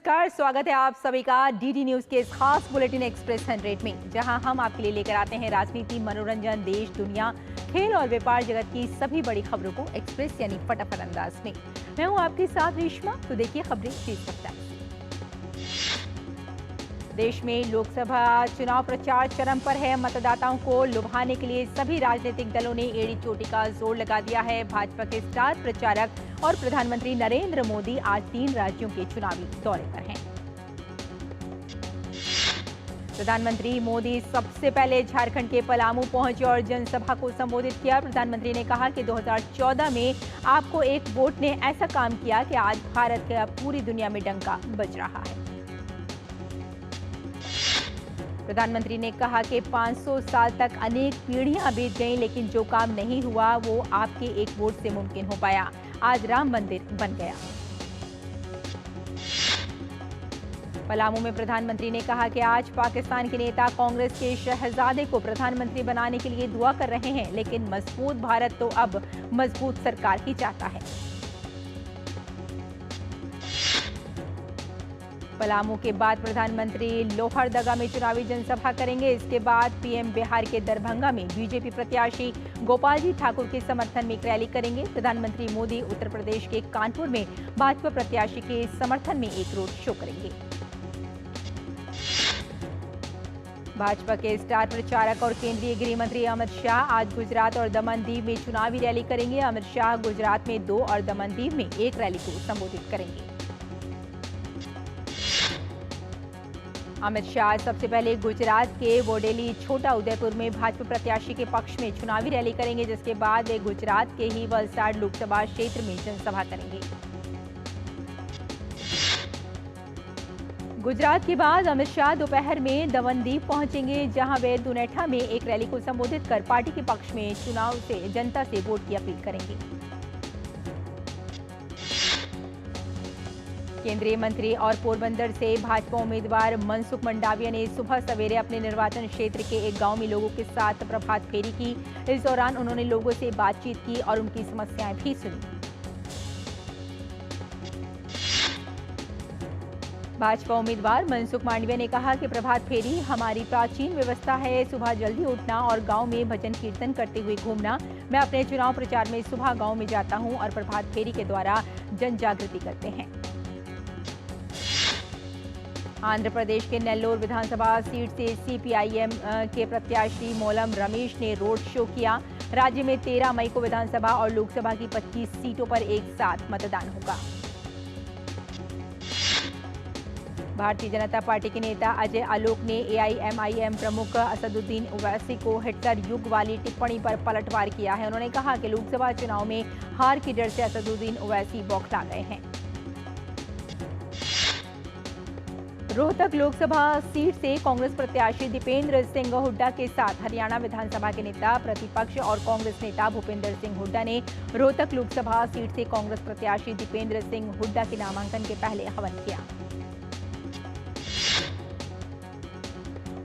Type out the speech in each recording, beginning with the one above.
नमस्कार, स्वागत है आप सभी का डीडी न्यूज के इस खास बुलेटिन एक्सप्रेस 100 में, जहां हम आपके लिए लेकर आते हैं राजनीति, मनोरंजन, देश, दुनिया, खेल और व्यापार जगत की सभी बड़ी खबरों को एक्सप्रेस यानी फटाफट अंदाज में। मैं हूं आपके साथ रेशमा। तो देखिए खबरें तेज रफ्तार। देश में लोकसभा चुनाव प्रचार चरम पर है। मतदाताओं को लुभाने के लिए सभी राजनीतिक दलों ने एड़ी चोटी का जोर लगा दिया है। भाजपा के स्टार प्रचारक और प्रधानमंत्री नरेंद्र मोदी आज 3 राज्यों के चुनावी दौरे पर हैं। प्रधानमंत्री मोदी सबसे पहले झारखंड के पलामू पहुंचे और जनसभा को संबोधित किया। प्रधानमंत्री ने कहा कि 2014 में आपको एक वोट ने ऐसा काम किया कि आज भारत का पूरी दुनिया में डंका बज रहा है। प्रधानमंत्री ने कहा कि 500 साल तक अनेक पीढ़ियां बीत गईं, लेकिन जो काम नहीं हुआ वो आपके एक वोट से मुमकिन हो पाया। आज राम मंदिर बन गया। पलामू में प्रधानमंत्री ने कहा कि आज पाकिस्तान के नेता कांग्रेस के शहजादे को प्रधानमंत्री बनाने के लिए दुआ कर रहे हैं, लेकिन मजबूत भारत तो अब मजबूत सरकार ही चाहता है। पलामू के बाद प्रधानमंत्री लोहरदगा में चुनावी जनसभा करेंगे। इसके बाद पीएम बिहार के दरभंगा में बीजेपी प्रत्याशी गोपाल जी ठाकुर के समर्थन में एक रैली करेंगे। प्रधानमंत्री मोदी उत्तर प्रदेश के कानपुर में भाजपा प्रत्याशी के समर्थन में एक रोड शो करेंगे। भाजपा के स्टार प्रचारक और केंद्रीय गृह मंत्री अमित शाह आज गुजरात और दमन दीव में चुनावी रैली करेंगे। अमित शाह गुजरात में 2 और दमन दीव में 1 रैली को संबोधित करेंगे। अमित शाह सबसे पहले गुजरात के बोडेली छोटा उदयपुर में भाजपा प्रत्याशी के पक्ष में चुनावी रैली करेंगे, जिसके बाद वे गुजरात के ही वलसाड लोकसभा क्षेत्र में जनसभा करेंगे। गुजरात के बाद अमित शाह दोपहर में दमनदीव पहुंचेंगे, जहां वे दुनेठा में एक रैली को संबोधित कर पार्टी के पक्ष में चुनाव से जनता से वोट की अपील करेंगे। केंद्रीय मंत्री और पोरबंदर से भाजपा उम्मीदवार मनसुख मंडाविया ने सुबह सवेरे अपने निर्वाचन क्षेत्र के एक गांव में लोगों के साथ प्रभात फेरी की। इस दौरान उन्होंने लोगों से बातचीत की और उनकी समस्याएं भी सुनी। भाजपा उम्मीदवार मनसुख मांडविया ने कहा कि प्रभात फेरी हमारी प्राचीन व्यवस्था है। सुबह जल्दी उठना और गांव में भजन कीर्तन करते हुए घूमना। मैं अपने चुनाव प्रचार में सुबह गांव में जाता हूं और प्रभात फेरी के द्वारा जन जागृति करते हैं। आंध्र प्रदेश के नेल्लोर विधानसभा सीट से सीपीआईएम के प्रत्याशी मोलम रमेश ने रोड शो किया। राज्य में 13 मई को विधानसभा और लोकसभा की 25 सीटों पर एक साथ मतदान होगा। भारतीय जनता पार्टी के नेता अजय आलोक ने एआईएमआईएम प्रमुख असदुद्दीन ओवैसी को हिटलर युग वाली टिप्पणी पर पलटवार किया है। उन्होंने कहा कि लोकसभा चुनाव में हार की डर से असदुद्दीन ओवैसी बौखला गए हैं। रोहतक लोकसभा सीट से कांग्रेस प्रत्याशी दीपेंद्र सिंह हुड्डा के साथ हरियाणा विधानसभा के नेता प्रतिपक्ष और कांग्रेस नेता भूपेंद्र सिंह हुड्डा ने रोहतक लोकसभा सीट से कांग्रेस प्रत्याशी दीपेंद्र सिंह हुड्डा के नामांकन के पहले हवन किया।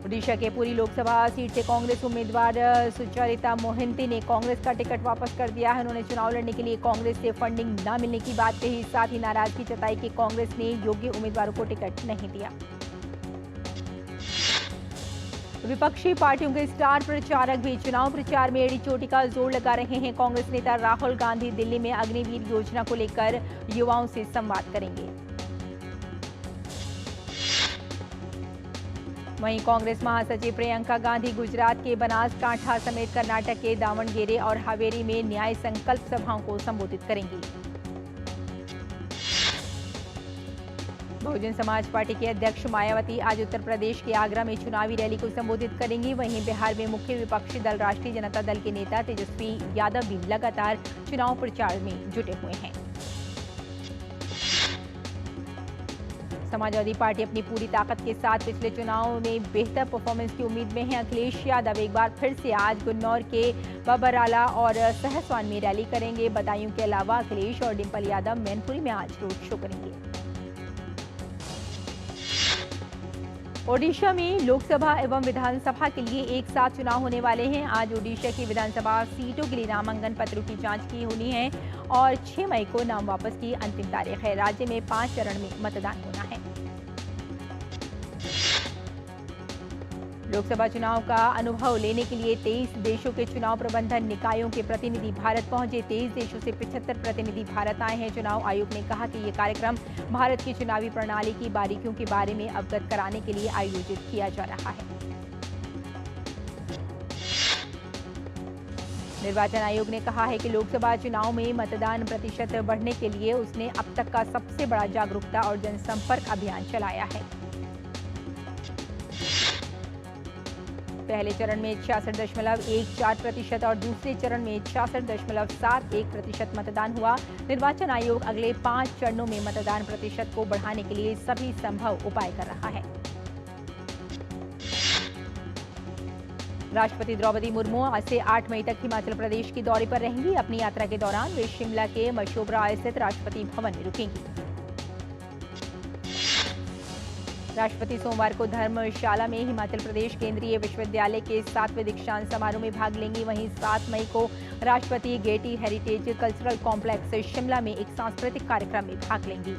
ओडिशा के पुरी लोकसभा सीट से कांग्रेस उम्मीदवार सुचरिता मोहिंती ने कांग्रेस का टिकट वापस कर दिया है। उन्होंने चुनाव लड़ने के लिए कांग्रेस से फंडिंग न मिलने की बात कही। साथ ही नाराजगी जताई कि कांग्रेस ने योग्य उम्मीदवारों को टिकट नहीं दिया। विपक्षी पार्टियों के स्टार प्रचारक भी चुनाव प्रचार में एड़ी चोटी का जोर लगा रहे हैं। कांग्रेस नेता राहुल गांधी दिल्ली में अग्निवीर योजना को लेकर युवाओं से संवाद करेंगे। वहीं कांग्रेस महासचिव प्रियंका गांधी गुजरात के बनासकांठा समेत कर्नाटक के दावणगेरे और हावेरी में न्याय संकल्प सभाओं को संबोधित करेंगी। बहुजन समाज पार्टी के अध्यक्ष मायावती आज उत्तर प्रदेश के आगरा में चुनावी रैली को संबोधित करेंगी। वहीं बिहार में मुख्य विपक्षी दल राष्ट्रीय जनता दल के नेता तेजस्वी यादव भी लगातार चुनाव प्रचार में जुटे हुए हैं। समाजवादी पार्टी अपनी पूरी ताकत के साथ पिछले चुनाव में बेहतर परफॉर्मेंस की उम्मीद में है। अखिलेश यादव एक बार फिर से आज गुन्नौर के बबराला और सहसवान में रैली करेंगे। बदायूं के अलावा अखिलेश और डिंपल यादव मैनपुरी में आज रोड शो करेंगे। ओडिशा में लोकसभा एवं विधानसभा के लिए एक साथ चुनाव होने वाले हैं। आज ओडिशा की विधानसभा सीटों के लिए नामांकन पत्रों की जांच की होनी है और 6 मई को नाम वापस की अंतिम तारीख है। राज्य में 5 चरण में मतदान होना है। लोकसभा चुनाव का अनुभव लेने के लिए 23 देशों के चुनाव प्रबंधन निकायों के प्रतिनिधि भारत पहुंचे। 23 देशों से 75 प्रतिनिधि भारत आए हैं। चुनाव आयोग ने कहा कि ये कार्यक्रम भारत की चुनावी प्रणाली की बारीकियों के बारे में अवगत कराने के लिए आयोजित किया जा रहा है। निर्वाचन आयोग ने कहा है कि लोकसभा चुनाव में मतदान प्रतिशत बढ़ने के लिए उसने अब तक का सबसे बड़ा जागरूकता और जनसंपर्क अभियान चलाया है। पहले चरण में 66.14% और दूसरे चरण में 66.71% मतदान हुआ। निर्वाचन आयोग अगले 5 चरणों में मतदान प्रतिशत को बढ़ाने के लिए सभी संभव उपाय कर रहा है। राष्ट्रपति द्रौपदी मुर्मू आज से 8 मई तक हिमाचल प्रदेश के दौरे पर रहेंगी। अपनी यात्रा के दौरान वे शिमला के मशोबरा स्थित राष्ट्रपति भवन में रुकेंगी। राष्ट्रपति सोमवार को धर्मशाला में हिमाचल प्रदेश केंद्रीय विश्वविद्यालय के 7वें दीक्षांत समारोह में भाग लेंगी। वहीं 7 मई को राष्ट्रपति Getty heritage cultural complex Shimla में एक सांस्कृतिक कार्यक्रम में भाग लेंगी।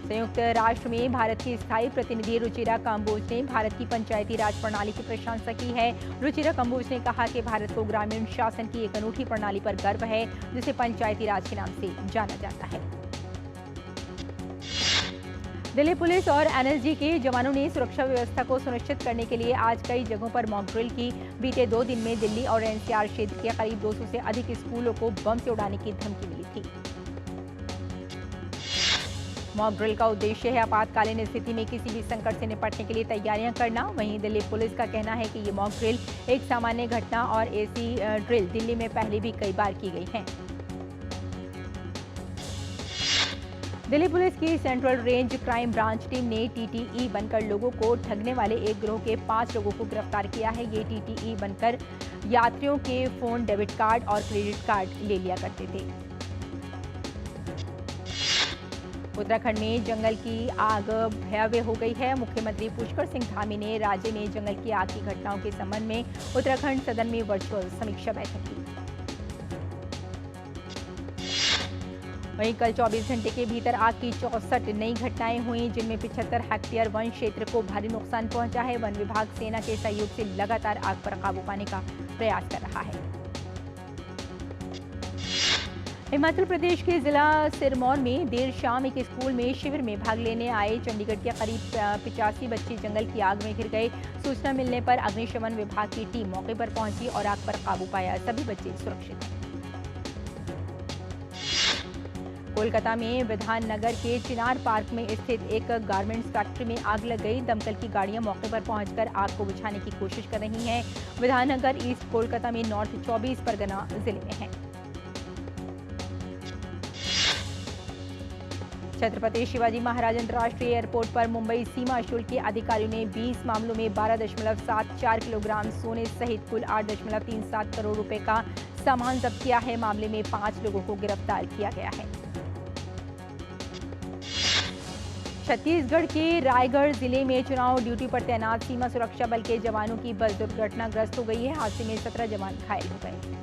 संयुक्त राष्ट्र में भारत की स्थायी प्रतिनिधि रुचिरा कंबोज ने भारत की पंचायती राज प्रणाली की प्रशंसा की है। रुचिरा कंबोज ने कहा कि भारत को ग्रामीण शासन की एक अनूठी प्रणाली पर गर्व है, जिसे पंचायती राज के नाम से जाना जाता है। दिल्ली पुलिस और एनएसजी के जवानों ने सुरक्षा व्यवस्था को सुनिश्चित करने के लिए आज कई जगहों पर मॉक ड्रिल की। बीते 2 दिन में दिल्ली और एनसीआर क्षेत्र के करीब 200 से अधिक स्कूलों को बम से उड़ाने की धमकी मिली थी। मॉक ड्रिल का उद्देश्य है आपातकालीन स्थिति में किसी भी संकट से निपटने के लिए तैयारियां करना। वहीं दिल्ली पुलिस का कहना है कि ये मॉक ड्रिल एक सामान्य घटना और ऐसी ड्रिल दिल्ली में पहले भी कई बार की गई है। दिल्ली पुलिस की central range crime branch team ने टीटीई बनकर लोगों को ठगने वाले एक गिरोह के 5 लोगों को गिरफ्तार किया है। ये टीटीई बनकर यात्रियों के फोन, डेबिट कार्ड और क्रेडिट कार्ड ले लिया करते थे। उत्तराखंड में जंगल की आग भयावह हो गई है। मुख्यमंत्री पुष्कर सिंह धामी ने राज्य में जंगल की आग की घटनाओं के संबंध में उत्तराखंड सदन में वर्चुअल समीक्षा बैठक की। वहीं कल 24 घंटे के भीतर आग की 64 नई घटनाएं हुई, जिनमें 75 हेक्टेयर वन क्षेत्र को भारी नुकसान पहुंचा है। वन विभाग सेना के सहयोग से लगातार आग पर काबू पाने का प्रयास कर रहा है। हिमाचल प्रदेश के जिला सिरमौर में देर शाम एक स्कूल में शिविर में भाग लेने आए चंडीगढ़ के करीब 85 बच्चे जंगल की आग में घिर गए। सूचना मिलने पर अग्निशमन विभाग की टीम मौके पर पहुंची और आग पर काबू पाया। सभी बच्चे सुरक्षित हैं। कोलकाता में विधान नगर के चिनार पार्क में स्थित एक गारमेंट्स फैक्ट्री में आग लग गई। दमकल की गाड़ियां मौके पर पहुंचकर आग को बुझाने की कोशिश कर रही हैं। विधान नगर ईस्ट कोलकाता में नॉर्थ 24 परगना जिले में है। छत्रपति शिवाजी महाराज अंतर्राष्ट्रीय एयरपोर्ट पर मुंबई सीमा शुल्क के अधिकारियों ने 20 मामलों में 12.74 किलोग्राम सोने सहित कुल 8.37 करोड़ रुपए का सामान जब्त किया है। मामले में 5 लोगों को गिरफ्तार किया गया है। छत्तीसगढ़ के रायगढ़ जिले में चुनाव ड्यूटी पर तैनात सीमा सुरक्षा बल के जवानों की बस दुर्घटनाग्रस्त हो गई है। हादसे में 17 जवान घायल हो गए।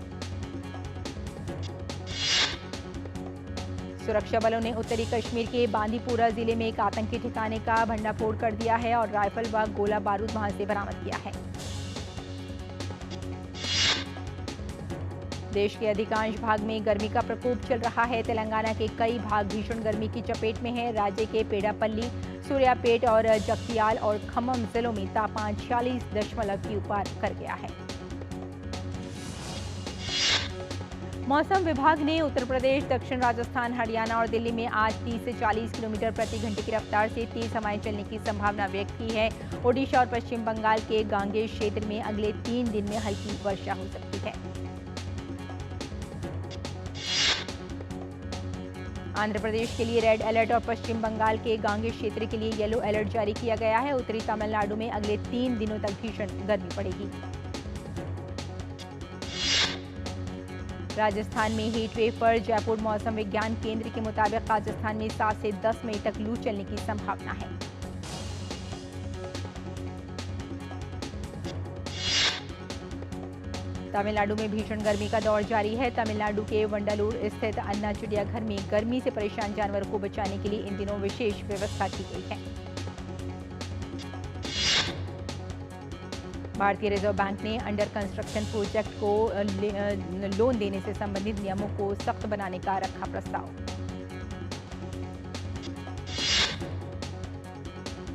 सुरक्षा बलों ने उत्तरी कश्मीर के बांदीपुरा जिले में एक आतंकी ठिकाने का भंडाफोड़ कर दिया है और राइफल व गोला बारूद वहां से बरामद किया है। देश के अधिकांश भाग में गर्मी का प्रकोप चल रहा है। तेलंगाना के कई भाग भीषण गर्मी की चपेट में हैं। राज्य के पेड़ापल्ली, सूर्यापेट और जगतियाल और खम्मम जिलों में तापमान 40.0 पार कर गया है। मौसम विभाग ने उत्तर प्रदेश, दक्षिण राजस्थान, हरियाणा और दिल्ली में आज 30 से 40 किलोमीटर प्रति घंटे की रफ्तार से तेज हवाएं चलने की संभावना व्यक्त की है। ओडिशा और पश्चिम बंगाल के गांगेय क्षेत्र में अगले 3 दिन में हल्की वर्षा हो सकती है। आंध्र प्रदेश के लिए रेड अलर्ट और पश्चिम बंगाल के गांगेय क्षेत्र के लिए येलो अलर्ट जारी किया गया है। उत्तरी तमिलनाडु में अगले 3 दिनों तक भीषण गर्मी पड़ेगी। राजस्थान में हीट वेव पर जयपुर मौसम विज्ञान केंद्र के मुताबिक राजस्थान में 7 से 10 मई तक लू चलने की संभावना है। तमिलनाडु में भीषण गर्मी का दौर जारी है। तमिलनाडु के वंडालूर स्थित अन्ना चिड़ियाघर में गर्मी से परेशान जानवरों को बचाने के लिए इन दिनों विशेष व्यवस्था की गई है। भारतीय रिजर्व बैंक ने अंडर कंस्ट्रक्शन प्रोजेक्ट को लोन देने से संबंधित नियमों को सख्त बनाने का रखा प्रस्ताव।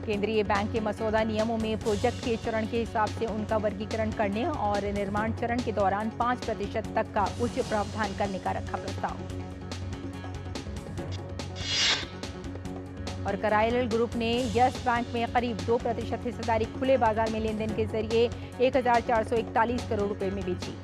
केंद्रीय बैंक के मसौदा नियमों में प्रोजेक्ट के चरण के हिसाब से उनका वर्गीकरण करने और निर्माण चरण के दौरान 5% तक का उच्च प्रावधान करने का रखा प्रस्ताव। और कराइल ग्रुप ने यस बैंक में करीब 2% हिस्सेदारी खुले बाजार में लेन देन के जरिए 1441 करोड़ रुपए में बेची।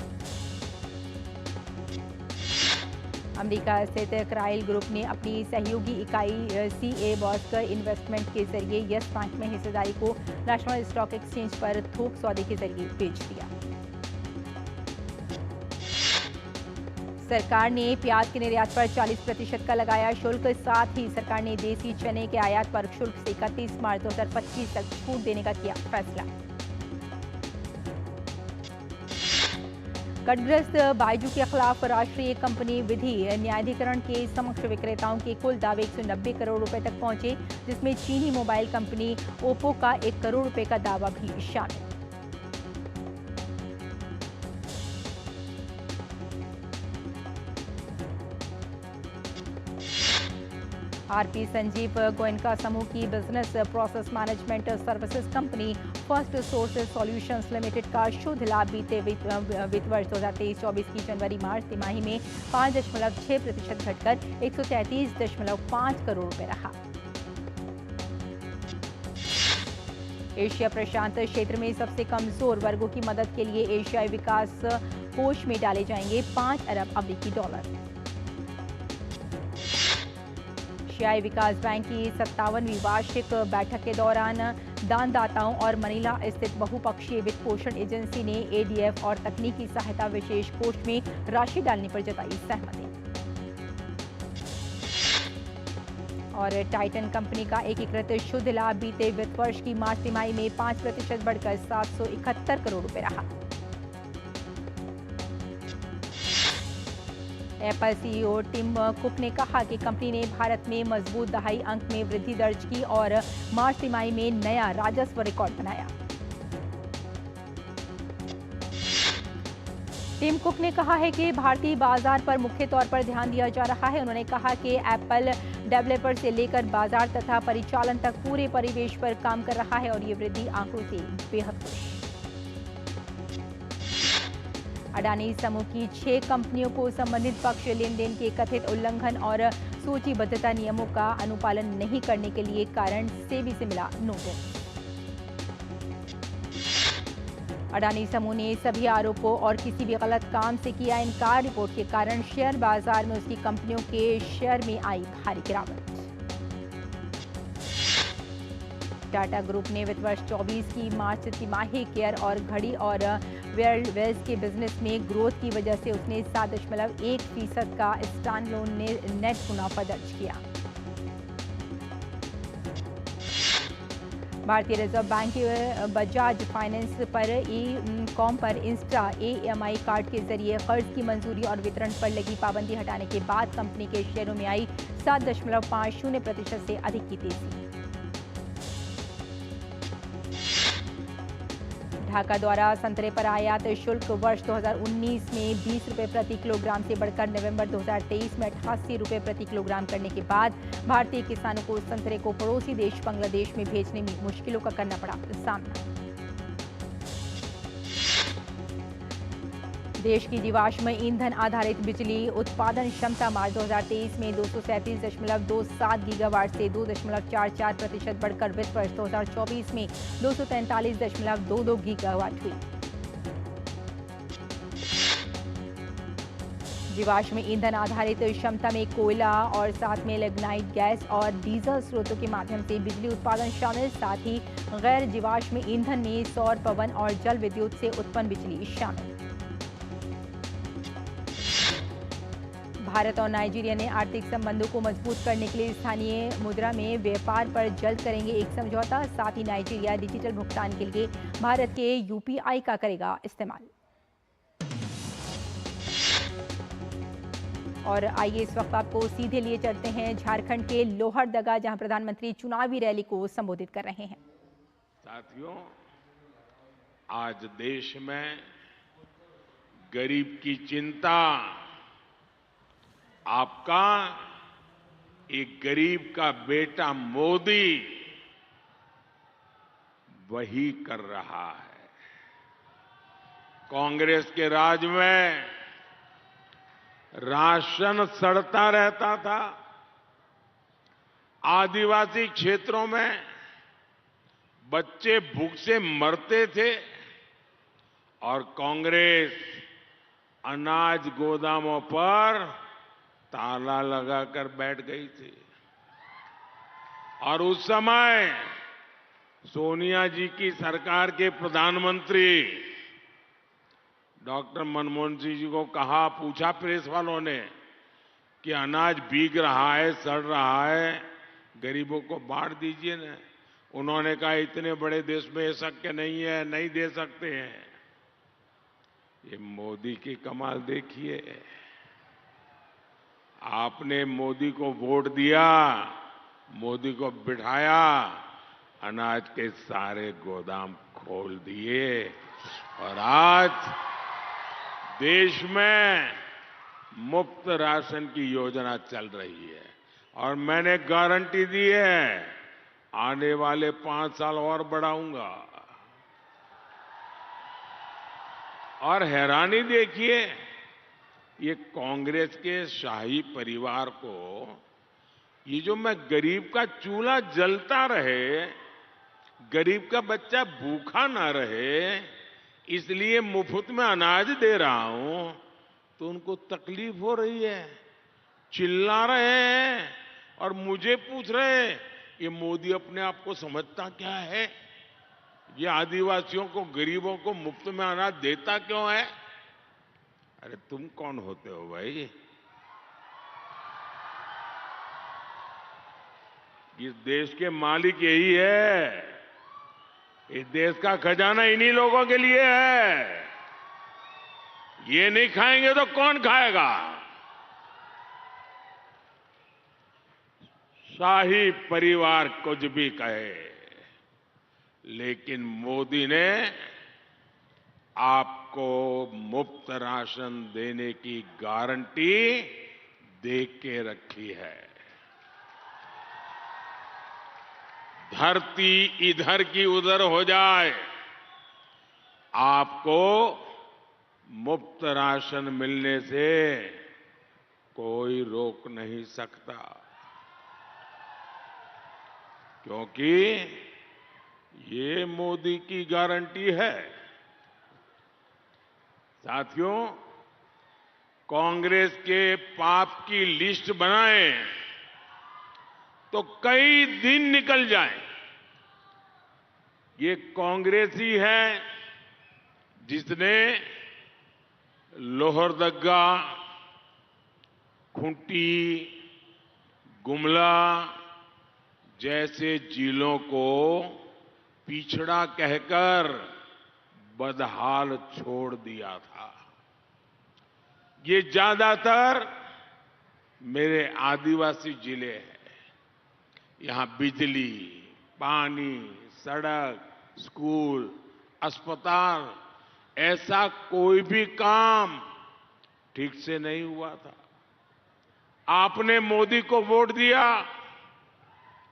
अमेरिका स्थित कराइल ग्रुप ने अपनी सहयोगी इकाई सीए बॉस्कर इन्वेस्टमेंट के जरिए यस बैंक में हिस्सेदारी को नेशनल स्टॉक एक्सचेंज पर थोक सौदे के जरिए बेच दिया। सरकार ने प्याज के निर्यात पर 40% का लगाया शुल्क। साथ ही सरकार ने देसी चने के आयात पर शुल्क से 31 मार्च 2025 तक छूट देने का किया फैसला। कटग्रस्त बायजू के खिलाफ राष्ट्रीय कंपनी विधि न्यायाधिकरण के समक्ष विक्रेताओं के कुल दावे 190 करोड़ रुपए तक पहुंचे, जिसमें चीनी मोबाइल कंपनी ओप्पो का 1 करोड़ रुपए का दावा भी शामिल। आरपी संजीव गोयनका समूह की business process management services company first source solutions limited का शुद्ध लाभ बीते वित्त वर्ष 2023-24 की जनवरी-मार्च तिमाही में 5.6% घटकर 133.5 करोड़ रुपए रहा। एशिया प्रशांत क्षेत्र में सबसे कमजोर वर्गों की मदद के लिए एशियाई विकास कोष में डाले जाएंगे 5 अरब अमेरिकी डॉलर। एशियाई विकास बैंक की 57वीं वार्षिक बैठक के दौरान दानदाताओं और मनीला स्थित बहुपक्षीय वित्त पोषण एजेंसी ने एडीएफ और तकनीकी सहायता विशेष कोष में राशि डालने पर जताई सहमति। और टाइटन कंपनी का एकीकृत शुद्ध लाभ बीते वित्त वर्ष की मार्च तिमाही में 5% बढ़कर 771 करोड़ रुपए रहा। एप्पल सीईओ टिम कुक ने कहा कि कंपनी ने भारत में मजबूत दहाई अंक में वृद्धि दर्ज की और मार्च तिमाही में नया राजस्व रिकॉर्ड बनाया। टिम कुक ने कहा है कि भारतीय बाजार पर मुख्य तौर पर ध्यान दिया जा रहा है। उन्होंने कहा कि एप्पल डेवलपर से लेकर बाजार तथा परिचालन तक पूरे परिवेश पर काम कर रहा है और ये वृद्धि आंकड़ों से बेहद खुश। अडानी समूह की 6 कंपनियों को संबंधित पक्ष लेन देन के कथित उल्लंघन और सूचीबद्धता नियमों का अनुपालन नहीं करने के लिए कारण सेबी से मिला नोटिस। अडानी समूह ने सभी आरोपों और किसी भी गलत काम से किया इनकार। रिपोर्ट के कारण शेयर बाजार में उसकी कंपनियों के शेयर में आई भारी गिरावट। टाटा ग्रुप ने वित्त वर्ष 24 की मार्च तिमाही केयर और घड़ी और वेयरवेयर्स के बिजनेस में ग्रोथ की वजह से उसने 7.1% का स्टैंड लोन नेट मुनाफा दर्ज किया। भारतीय रिजर्व बैंक के बजाज फाइनेंस पर ई-कॉम पर इंस्टा EMI कार्ड के जरिए कर्ज की मंजूरी और वितरण पर लगी पाबंदी हटाने के बाद कंपनी के शेयरों में आई 7.50% से अधिक की तेजी। ढाका द्वारा संतरे पर आयात शुल्क वर्ष 2019 में 20 रुपये प्रति किलोग्राम से बढ़कर नवंबर 2023 में 88 रुपये प्रति किलोग्राम करने के बाद भारतीय किसानों को संतरे को पड़ोसी देश बांग्लादेश में भेजने में मुश्किलों का करना पड़ा सामना। देश की जीवाश्म ईंधन आधारित बिजली उत्पादन क्षमता मार्च 2023 में 237.27 गीगावाट से 2.44% बढ़कर वित्त वर्ष 2024 में 243.22 गीगावाट हुई। जीवाश्म ईंधन आधारित क्षमता में कोयला और साथ में लिग्नाइट गैस और डीजल स्रोतों के माध्यम से बिजली उत्पादन शामिल, साथ ही गैर जीवाश्म ईंधन में सौर, पवन और जल विद्युत से उत्पन्न बिजली शामिल। भारत और नाइजीरिया ने आर्थिक संबंधों को मजबूत करने के लिए स्थानीय मुद्रा में व्यापार पर जल्द करेंगे एक समझौता। साथ ही नाइजीरिया डिजिटल भुगतान के लिए भारत के UPI का करेगा इस्तेमाल। और आइए इस वक्त आपको सीधे लिए चलते हैं झारखंड के लोहरदगा, जहां प्रधानमंत्री चुनावी रैली को संबोधित कर रहे हैं। साथियों, आज देश में गरीब की चिंता आपका एक गरीब का बेटा मोदी वही कर रहा है। कांग्रेस के राज में राशन सड़ता रहता था, आदिवासी क्षेत्रों में बच्चे भूख से मरते थे और कांग्रेस अनाज गोदामों पर ताला लगाकर बैठ गई थी। और उस समय सोनिया जी की सरकार के प्रधानमंत्री डॉक्टर मनमोहन सिंह जी को पूछा प्रेस वालों ने कि अनाज भीग रहा है, सड़ रहा है, गरीबों को बांट दीजिए ना। उन्होंने कहा इतने बड़े देश में ये शक्य नहीं है, नहीं दे सकते हैं। ये मोदी की कमाल देखिए। आपने मोदी को वोट दिया, मोदी को बिठाया, अनाज के सारे गोदाम खोल दिए और आज देश में मुफ्त राशन की योजना चल रही है। और मैंने गारंटी दी है आने वाले 5 साल और बढ़ाऊंगा। और हैरानी देखिए, ये कांग्रेस के शाही परिवार को ये जो मैं गरीब का चूल्हा जलता रहे, गरीब का बच्चा भूखा ना रहे, इसलिए मुफ्त में अनाज दे रहा हूं, तो उनको तकलीफ हो रही है, चिल्ला रहे हैं और मुझे पूछ रहे हैं ये मोदी अपने आप को समझता क्या है? ये आदिवासियों को, गरीबों को मुफ्त में अनाज देता क्यों है? अरे तुम कौन होते हो भाई? इस देश के मालिक यही है। इस देश का खजाना इन्हीं लोगों के लिए है। ये नहीं खाएंगे तो कौन खाएगा? शाही परिवार कुछ भी कहे, लेकिन मोदी ने आपको मुफ्त राशन देने की गारंटी दे के रखी है। धरती इधर की उधर हो जाए, आपको मुफ्त राशन मिलने से कोई रोक नहीं सकता, क्योंकि ये मोदी की गारंटी है। साथियों, कांग्रेस के पाप की लिस्ट बनाएं तो कई दिन निकल जाएं। ये कांग्रेस ही है जिसने लोहरदगा, खूंटी, गुमला जैसे जिलों को पिछड़ा कहकर बदहाल छोड़ दिया था। ये ज्यादातर मेरे आदिवासी जिले हैं। यहां बिजली, पानी, सड़क, स्कूल, अस्पताल, ऐसा कोई भी काम ठीक से नहीं हुआ था। आपने मोदी को वोट दिया,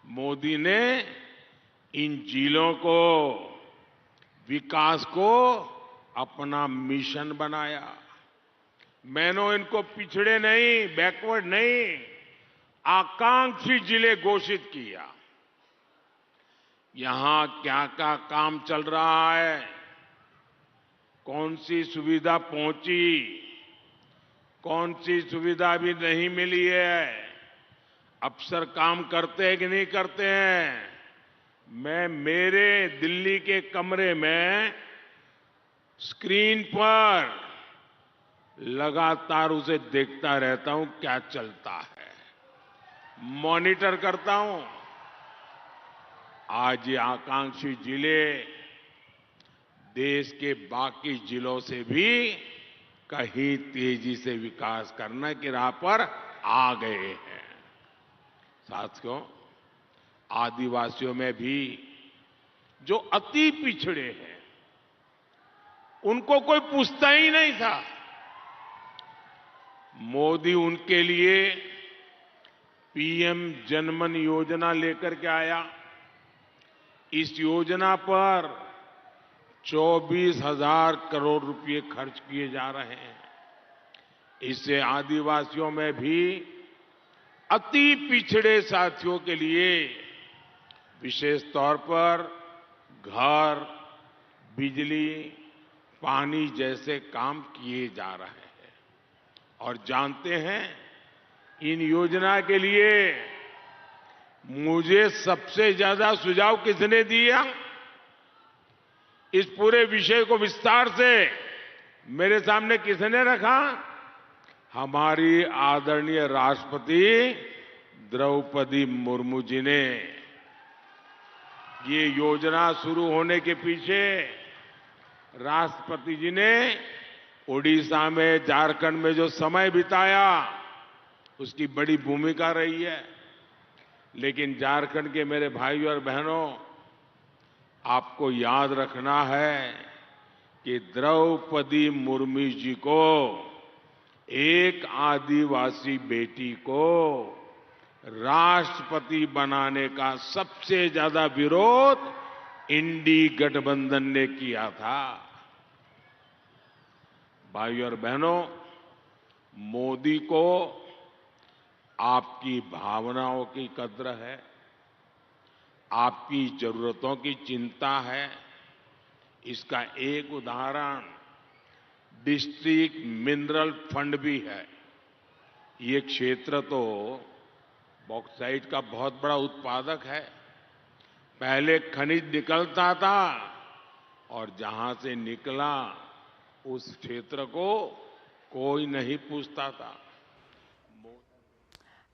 मोदी ने इन जिलों को, विकास को अपना मिशन बनाया। मैंने इनको पिछड़े नहीं, बैकवर्ड नहीं, आकांक्षी जिले घोषित किया। यहां क्या क्या काम चल रहा है, कौन सी सुविधा पहुंची, कौन सी सुविधा भी नहीं मिली है, अफसर काम करते हैं कि नहीं करते हैं। मैं मेरे दिल्ली के कमरे में स्क्रीन पर लगातार उसे देखता रहता हूं, क्या चलता है, मॉनिटर करता हूं। आज ये आकांक्षी जिले देश के बाकी जिलों से भी कहीं तेजी से विकास करने की राह पर आ गए हैं। साथियों, आदिवासियों में भी जो अति पिछड़े हैं, उनको कोई पूछता ही नहीं था। मोदी उनके लिए पीएम जनमन योजना लेकर के आया। इस योजना पर 24,000 करोड़ रुपए खर्च किए जा रहे हैं। इससे आदिवासियों में भी अति पिछड़े साथियों के लिए विशेष तौर पर घर, बिजली, पानी जैसे काम किए जा रहे हैं। और जानते हैं, इन योजना के लिए मुझे सबसे ज्यादा सुझाव किसने दिया? इस पूरे विषय को विस्तार से मेरे सामने किसने रखा? हमारी आदरणीय राष्ट्रपति द्रौपदी मुर्मू जी ने। ये योजना शुरू होने के पीछे राष्ट्रपति जी ने ओडिशा में, झारखंड में जो समय बिताया, उसकी बड़ी भूमिका रही है। लेकिन झारखंड के मेरे भाइयों और बहनों, आपको याद रखना है कि द्रौपदी मुर्मू जी को, एक आदिवासी बेटी को राष्ट्रपति बनाने का सबसे ज्यादा विरोध इंडी गठबंधन ने किया था। भाइयों और बहनों, मोदी को आपकी भावनाओं की कद्र है, आपकी जरूरतों की चिंता है। इसका एक उदाहरण डिस्ट्रिक्ट मिनरल फंड भी है। ये क्षेत्र तो बॉक्साइट का बहुत बड़ा उत्पादक है। पहले खनिज निकलता था और जहां से निकला उस क्षेत्र को कोई नहीं पूछता था।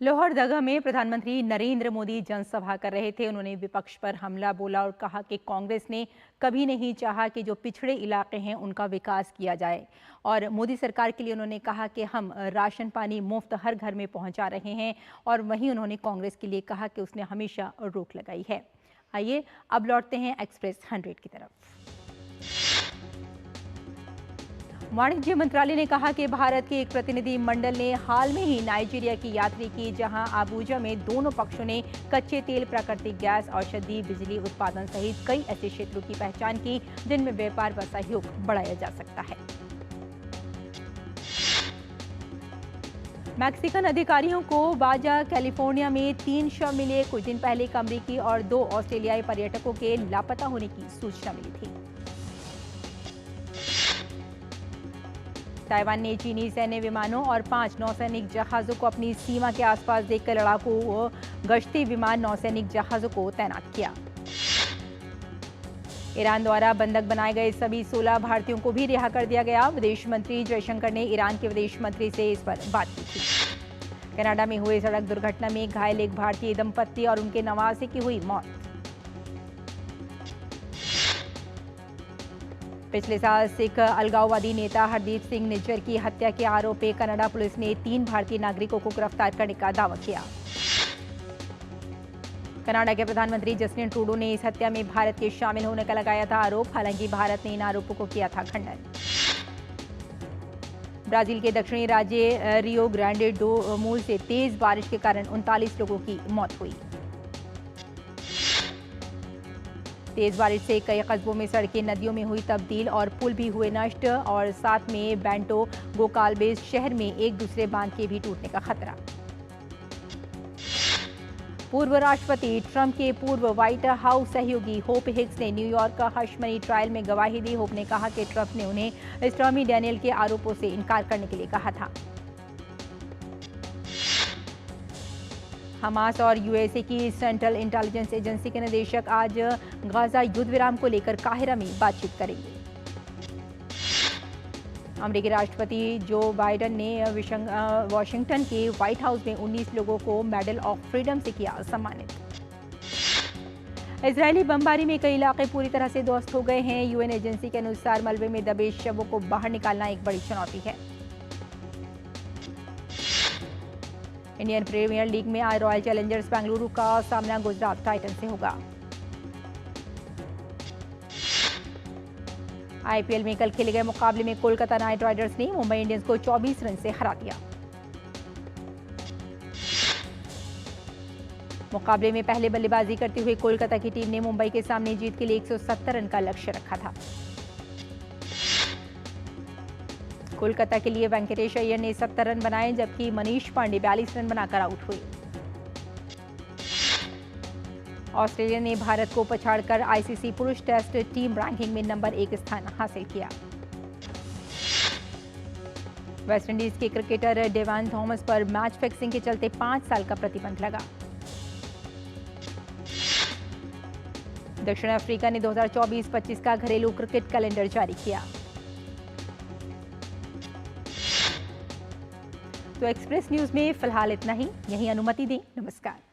लोहरदगा में प्रधानमंत्री नरेंद्र मोदी जनसभा कर रहे थे। उन्होंने विपक्ष पर हमला बोला और कहा कि कांग्रेस ने कभी नहीं चाहा कि जो पिछड़े इलाके हैं उनका विकास किया जाए। और मोदी सरकार के लिए उन्होंने कहा कि हम राशन पानी मुफ्त हर घर में पहुंचा रहे हैं। और वहीं उन्होंने कांग्रेस के लिए कहा कि उसने हमेशा रोक लगाई है। आइए अब लौटते हैं एक्सप्रेस 100 की तरफ। वाणिज्य मंत्रालय ने कहा कि भारत के एक प्रतिनिधि मंडल ने हाल में ही नाइजीरिया की यात्रा की, जहां अबुजा में दोनों पक्षों ने कच्चे तेल, प्राकृतिक गैस, औषधि, बिजली उत्पादन सहित कई ऐसे क्षेत्रों की पहचान की जिनमें व्यापार व सहयोग बढ़ाया जा सकता है। मैक्सिकन अधिकारियों को बाजा कैलिफोर्निया में 3 शव मिले। कुछ दिन पहले एक अमरीकी और 2 ऑस्ट्रेलियाई पर्यटकों के लापता होने की सूचना मिली थी। ताइवान ने चीनी सैन्य विमानों और 5 नौसैनिक जहाजों को अपनी सीमा के आसपास देखकर लड़ाकू गश्ती विमान नौसैनिक जहाजों को तैनात किया। ईरान द्वारा बंधक बनाए गए सभी 16 भारतीयों को भी रिहा कर दिया गया। विदेश मंत्री जयशंकर ने ईरान के विदेश मंत्री से इस पर बात की थी। कनाडा में हुए सड़क दुर्घटना में घायल एक भारतीय दंपत्ति और उनके नवासे की हुई मौत। पिछले साल सिख अलगाववादी नेता हरदीप सिंह निज्जर की हत्या के आरोप में कनाडा पुलिस ने 3 भारतीय नागरिकों को गिरफ्तार करने का दावा किया। कनाडा के प्रधानमंत्री जस्टिन ट्रूडो ने इस हत्या में भारत के शामिल होने का लगाया था आरोप। हालांकि भारत ने इन आरोपों को किया था खंडन। ब्राजील के दक्षिणी राज्य रियो ग्रांडे डो मूल से तेज बारिश के कारण 39 लोगों की मौत हुई। तेज बारिश से कई कस्बों में सड़कें नदियों में हुई तब्दील और पुल भी हुए नष्ट। और साथ में बेंटो गोकाल्वेस शहर में एक दूसरे बांध के भी टूटने का खतरा। पूर्व राष्ट्रपति ट्रंप के पूर्व व्हाइट हाउस सहयोगी होप हिक्स ने न्यूयॉर्क का हश मनी ट्रायल में गवाही दी। होप ने कहा कि ट्रंप ने उन्हें स्टॉर्मी डैनियल के आरोपों से इनकार करने के लिए कहा था। हमास और यूएसए की सेंट्रल इंटेलिजेंस एजेंसी के निदेशक आज गाजा युद्ध विराम को लेकर काहिरा में बातचीत करेंगे। अमेरिकी राष्ट्रपति जो बाइडेन ने वॉशिंगटन के व्हाइट हाउस में 19 लोगों को मेडल ऑफ फ्रीडम से किया सम्मानित। इजरायली बमबारी में कई इलाके पूरी तरह से ध्वस्त हो गए हैं। यूएन एजेंसी के अनुसार मलबे में दबे शवों को बाहर निकालना एक बड़ी चुनौती है। इंडियन प्रीमियर लीग में आज रॉयल चैलेंजर्स बेंगलुरु का सामना गुजरात टाइटंस से होगा। आईपीएल में कल खेले गए मुकाबले में कोलकाता नाइट राइडर्स ने मुंबई इंडियंस को 24 रन से हरा दिया। मुकाबले में पहले बल्लेबाजी करते हुए कोलकाता की टीम ने मुंबई के सामने जीत के लिए 170 रन का लक्ष्य रखा था। कोलकाता के लिए वेंकटेश अय्यर ने 70 रन बनाए, जबकि मनीष पांडे 42 रन बनाकर आउट हुए। ऑस्ट्रेलिया ने भारत को पछाड़कर आईसीसी पुरुष टेस्ट टीम रैंकिंग में नंबर 1 स्थान हासिल किया। वेस्टइंडीज के क्रिकेटर डेवान थॉमस पर मैच फिक्सिंग के चलते 5 साल का प्रतिबंध लगा। दक्षिण अफ्रीका ने 2024-25 का घरेलू क्रिकेट कैलेंडर जारी किया। तो एक्सप्रेस न्यूज में फिलहाल इतना ही। यही अनुमति दें। नमस्कार।